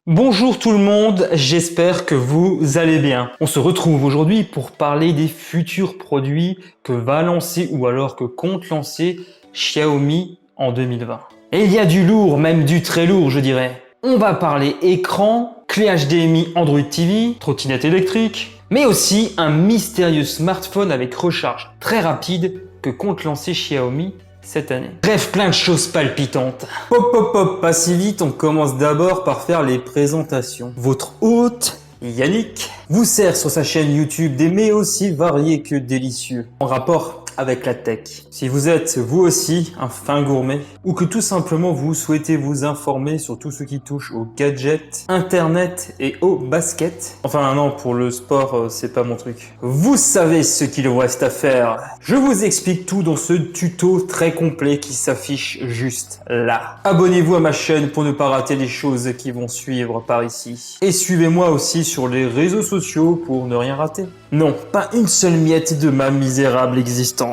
Bonjour tout le monde, j'espère que vous allez bien. On se retrouve aujourd'hui pour parler des futurs produits que va lancer ou alors que compte lancer Xiaomi en 2020. Et il y a du lourd, même du très lourd je dirais. On va parler écran, clé HDMI Android TV, trottinette électrique, mais aussi un mystérieux smartphone avec recharge très rapide que compte lancer Xiaomi cette année. Bref, plein de choses palpitantes. Hop hop hop, pas si vite, on commence d'abord par faire les présentations. Votre hôte, Yannick, vous sert sur sa chaîne YouTube des mets aussi variés que délicieux, en rapport avec la tech. Si vous êtes vous aussi un fin gourmet, ou que tout simplement vous souhaitez vous informer sur tout ce qui touche aux gadgets, internet et au basket, enfin non, pour le sport c'est pas mon truc, vous savez ce qu'il vous reste à faire. Je vous explique tout dans ce tuto très complet qui s'affiche juste là. Abonnez-vous à ma chaîne pour ne pas rater les choses qui vont suivre par ici. Et suivez-moi aussi sur les réseaux sociaux pour ne rien rater. Non, pas une seule miette de ma misérable existence.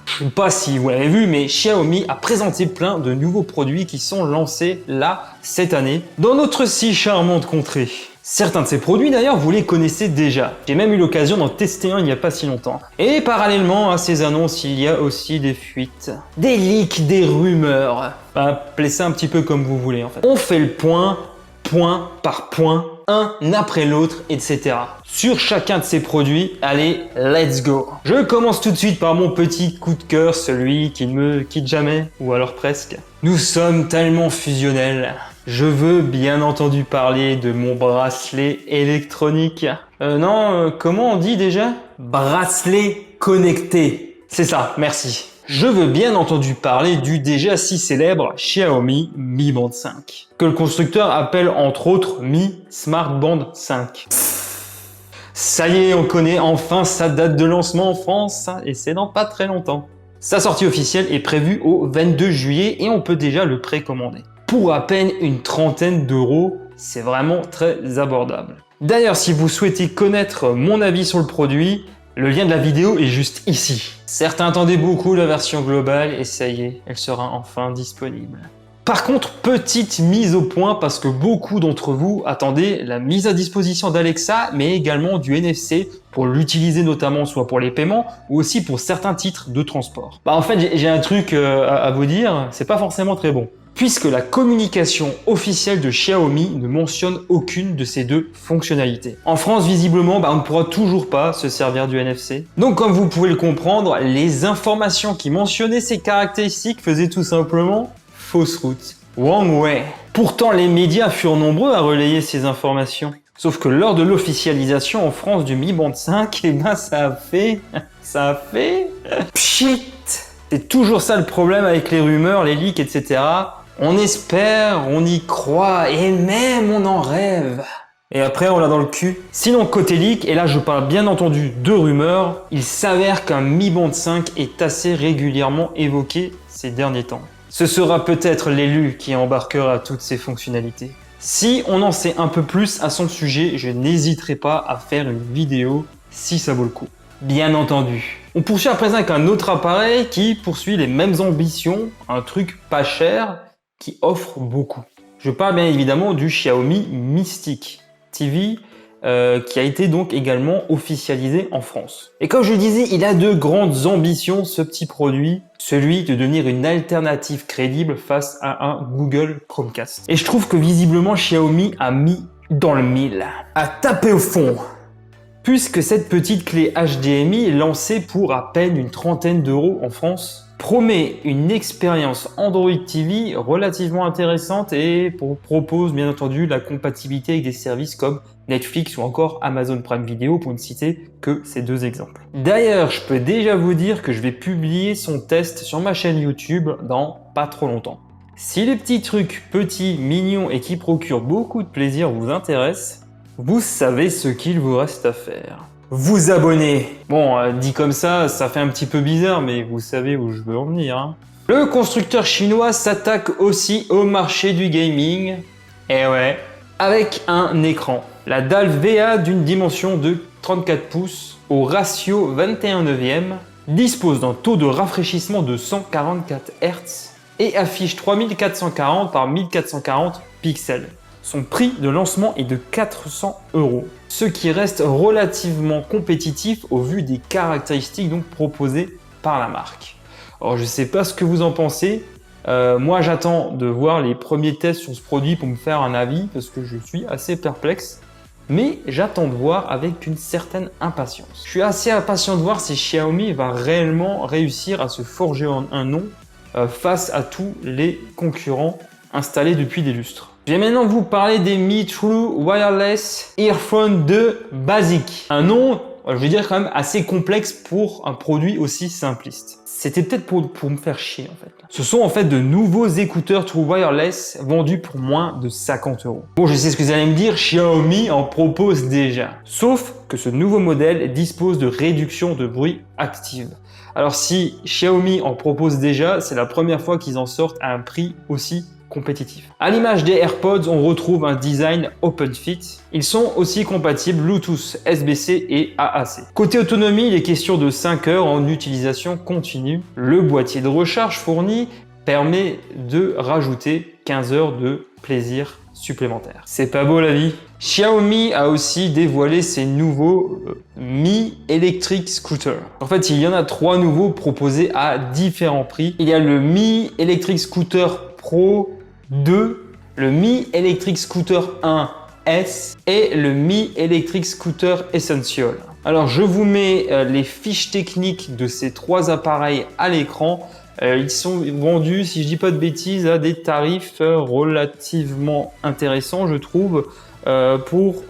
Je sais pas si vous l'avez vu, mais Xiaomi a présenté plein de nouveaux produits qui sont lancés là, cette année, dans notre si charmante contrée. Certains de ces produits d'ailleurs, vous les connaissez déjà. J'ai même eu l'occasion d'en tester un il n'y a pas si longtemps. Et parallèlement à ces annonces, il y a aussi des fuites, des leaks, des rumeurs. Appelez ça un petit peu comme vous voulez en fait. On fait le point par point, un après l'autre, etc. Sur chacun de ces produits, allez, let's go. Je commence tout de suite par mon petit coup de cœur, celui qui ne me quitte jamais, ou alors presque. Nous sommes tellement fusionnels. Je veux bien entendu parler de mon bracelet électronique. Comment on dit déjà? Bracelet connecté. C'est ça, merci. Je veux bien entendu parler du déjà si célèbre Xiaomi Mi Band 5, que le constructeur appelle entre autres Mi Smart Band 5. Ça y est, on connaît enfin sa date de lancement en France, et c'est dans pas très longtemps. Sa sortie officielle est prévue au 22 juillet et on peut déjà le précommander. Pour à peine une trentaine d'euros, c'est vraiment très abordable. D'ailleurs, si vous souhaitez connaître mon avis sur le produit, le lien de la vidéo est juste ici. Certains attendaient beaucoup la version globale et ça y est, elle sera enfin disponible. Par contre, petite mise au point parce que beaucoup d'entre vous attendaient la mise à disposition d'Alexa mais également du NFC pour l'utiliser notamment soit pour les paiements ou aussi pour certains titres de transport. En fait, j'ai un truc à vous dire, c'est pas forcément très bon. Puisque la communication officielle de Xiaomi ne mentionne aucune de ces deux fonctionnalités. En France, visiblement, on ne pourra toujours pas se servir du NFC. Donc, comme vous pouvez le comprendre, les informations qui mentionnaient ces caractéristiques faisaient tout simplement fausse route. Wrong way. Pourtant, les médias furent nombreux à relayer ces informations. Sauf que lors de l'officialisation en France du Mi Band 5, ça a fait... Pchit. C'est toujours ça le problème avec les rumeurs, les leaks, etc. On espère, on y croit et même on en rêve. Et après on l'a dans le cul. Sinon côté leak, et là je parle bien entendu de rumeurs, il s'avère qu'un Mi Band 5 est assez régulièrement évoqué ces derniers temps. Ce sera peut-être l'élu qui embarquera toutes ces fonctionnalités. Si on en sait un peu plus à son sujet, je n'hésiterai pas à faire une vidéo si ça vaut le coup. Bien entendu. On poursuit à présent avec un autre appareil qui poursuit les mêmes ambitions, un truc pas cher qui offre beaucoup. Je parle bien évidemment du Xiaomi Mystic TV qui a été donc également officialisé en France. Et comme je le disais, il a de grandes ambitions ce petit produit, celui de devenir une alternative crédible face à un Google Chromecast. Et je trouve que visiblement Xiaomi a mis dans le mille, a tapé au fond. Puisque cette petite clé HDMI, lancée pour à peine une trentaine d'euros en France, promet une expérience Android TV relativement intéressante et propose bien entendu la compatibilité avec des services comme Netflix ou encore Amazon Prime Video pour ne citer que ces deux exemples. D'ailleurs, je peux déjà vous dire que je vais publier son test sur ma chaîne YouTube dans pas trop longtemps. Si les petits trucs petits, mignons et qui procurent beaucoup de plaisir vous intéressent, vous savez ce qu'il vous reste à faire. Vous abonner. Bon, dit comme ça fait un petit peu bizarre, mais vous savez où je veux en venir. Hein. Le constructeur chinois s'attaque aussi au marché du gaming. Eh ouais. Avec un écran. La dalle VA d'une dimension de 34 pouces au ratio 21/9 dispose d'un taux de rafraîchissement de 144 Hz et affiche 3440 par 1440 pixels. Son prix de lancement est de 400 €, ce qui reste relativement compétitif au vu des caractéristiques donc proposées par la marque. Alors je ne sais pas ce que vous en pensez, moi j'attends de voir les premiers tests sur ce produit pour me faire un avis parce que je suis assez perplexe, mais j'attends de voir avec une certaine impatience. Je suis assez impatient de voir si Xiaomi va réellement réussir à se forger un nom face à tous les concurrents installés depuis des lustres. Je vais maintenant vous parler des Mi True Wireless Earphone 2 Basic. Un nom, je vais dire quand même assez complexe pour un produit aussi simpliste. C'était peut-être pour me faire chier en fait. Ce sont en fait de nouveaux écouteurs True Wireless vendus pour moins de 50 €. Bon, je sais ce que vous allez me dire, Xiaomi en propose déjà. Sauf que ce nouveau modèle dispose de réduction de bruit active. Alors si Xiaomi en propose déjà, c'est la première fois qu'ils en sortent à un prix aussi compétitif. À l'image des AirPods, on retrouve un design open fit. Ils sont aussi compatibles Bluetooth, SBC et AAC. Côté autonomie, il est question de 5 heures en utilisation continue. Le boîtier de recharge fourni permet de rajouter 15 heures de plaisir supplémentaire. C'est pas beau la vie? Xiaomi a aussi dévoilé ses nouveaux Mi Electric Scooter. En fait, il y en a 3 nouveaux proposés à différents prix. Il y a le Mi Electric Scooter Pro 2, le Mi Electric Scooter 1S et le Mi Electric Scooter Essential. Alors je vous mets les fiches techniques de ces 3 appareils à l'écran. Ils sont vendus, si je dis pas de bêtises, à des tarifs relativement intéressants, je trouve, pour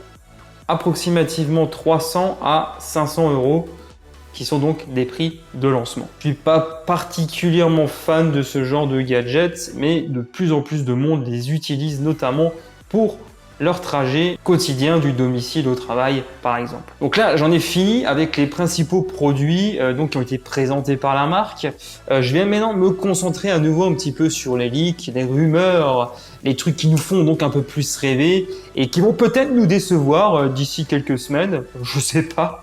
approximativement 300 à 500 €, qui sont donc des prix de lancement. Je ne suis pas particulièrement fan de ce genre de gadgets, mais de plus en plus de monde les utilise notamment pour leur trajet quotidien du domicile au travail par exemple. Donc là j'en ai fini avec les principaux produits qui ont été présentés par la marque. Je vais maintenant me concentrer à nouveau un petit peu sur les leaks, les rumeurs, les trucs qui nous font donc un peu plus rêver et qui vont peut-être nous décevoir d'ici quelques semaines, je sais pas.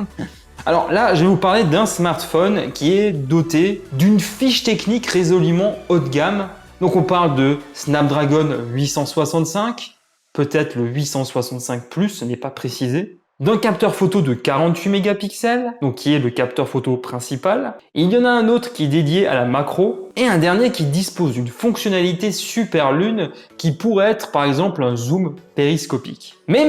Alors là, je vais vous parler d'un smartphone qui est doté d'une fiche technique résolument haut de gamme. Donc on parle de Snapdragon 865, peut-être le 865 Plus, ce n'est pas précisé. D'un capteur photo de 48 mégapixels, donc qui est le capteur photo principal. Et il y en a un autre qui est dédié à la macro. Et un dernier qui dispose d'une fonctionnalité super lune qui pourrait être par exemple un zoom périscopique. Mais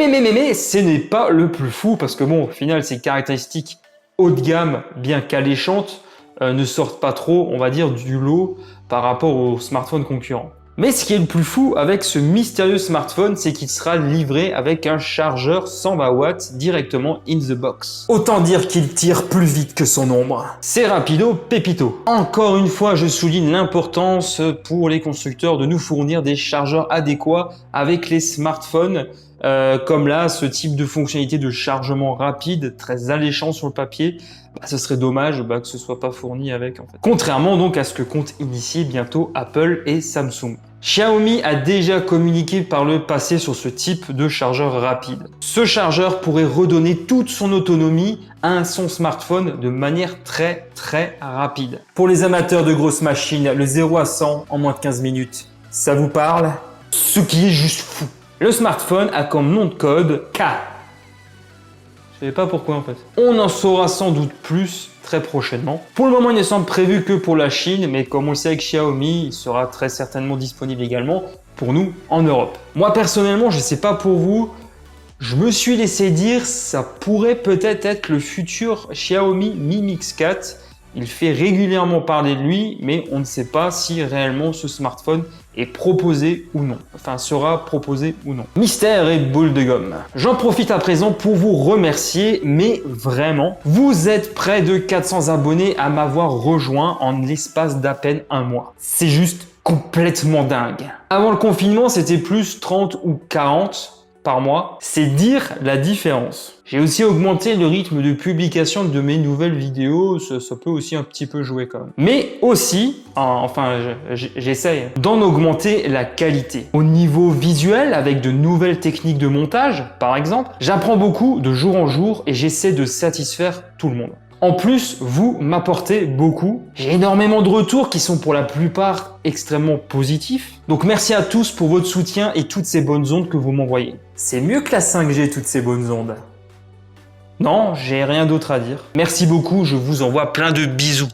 ce n'est pas le plus fou parce que bon, au final, ces caractéristiques haut de gamme, bien qu'alléchantes, ne sortent pas trop, on va dire, du lot par rapport aux smartphones concurrents. Mais ce qui est le plus fou avec ce mystérieux smartphone, c'est qu'il sera livré avec un chargeur 120 watts directement in the box. Autant dire qu'il tire plus vite que son ombre. C'est rapido pépito. Encore une fois, je souligne l'importance pour les constructeurs de nous fournir des chargeurs adéquats avec les smartphones. Comme là, ce type de fonctionnalité de chargement rapide, très alléchant sur le papier, ce serait dommage que ce soit pas fourni avec en fait. Contrairement donc à ce que comptent initier bientôt Apple et Samsung. Xiaomi a déjà communiqué par le passé sur ce type de chargeur rapide. Ce chargeur pourrait redonner toute son autonomie à son smartphone de manière très rapide. Pour les amateurs de grosses machines, le 0 à 100 en moins de 15 minutes, ça vous parle? Ce qui est juste fou. Le smartphone a comme nom de code K. Je ne sais pas pourquoi en fait. On en saura sans doute plus très prochainement. Pour le moment, il ne semble prévu que pour la Chine, mais comme on le sait avec Xiaomi, il sera très certainement disponible également pour nous en Europe. Moi personnellement, je ne sais pas pour vous, je me suis laissé dire ça pourrait peut-être être le futur Xiaomi Mi Mix 4. Il fait régulièrement parler de lui, mais on ne sait pas si réellement ce smartphone est proposé ou non. Enfin, sera proposé ou non. Mystère et boule de gomme. J'en profite à présent pour vous remercier, mais vraiment, vous êtes près de 400 abonnés à m'avoir rejoint en l'espace d'à peine un mois. C'est juste complètement dingue. Avant le confinement, c'était plus 30 ou 40 par mois, c'est dire la différence. J'ai aussi augmenté le rythme de publication de mes nouvelles vidéos, ça peut aussi un petit peu jouer quand même. Mais aussi, j'essaye d'en augmenter la qualité. Au niveau visuel, avec de nouvelles techniques de montage, par exemple, j'apprends beaucoup de jour en jour et j'essaie de satisfaire tout le monde. En plus, vous m'apportez beaucoup. J'ai énormément de retours qui sont pour la plupart extrêmement positifs. Donc merci à tous pour votre soutien et toutes ces bonnes ondes que vous m'envoyez. C'est mieux que la 5G, toutes ces bonnes ondes. Non, j'ai rien d'autre à dire. Merci beaucoup, je vous envoie plein de bisous.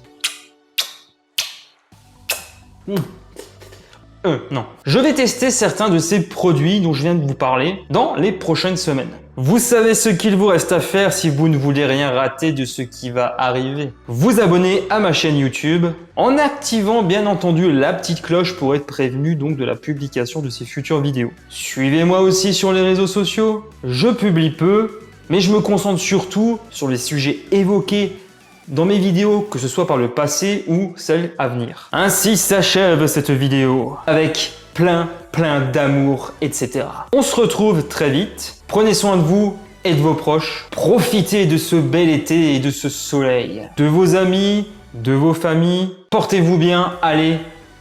Non. Je vais tester certains de ces produits dont je viens de vous parler dans les prochaines semaines. Vous savez ce qu'il vous reste à faire si vous ne voulez rien rater de ce qui va arriver. Vous abonner à ma chaîne YouTube en activant bien entendu la petite cloche pour être prévenu donc de la publication de ces futures vidéos. Suivez-moi aussi sur les réseaux sociaux. Je publie peu, mais je me concentre surtout sur les sujets évoqués dans mes vidéos, que ce soit par le passé ou celles à venir. Ainsi s'achève cette vidéo, avec plein d'amour, etc. On se retrouve très vite. Prenez soin de vous et de vos proches. Profitez de ce bel été et de ce soleil. De vos amis, de vos familles. Portez-vous bien. Allez,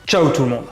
ciao tout le monde.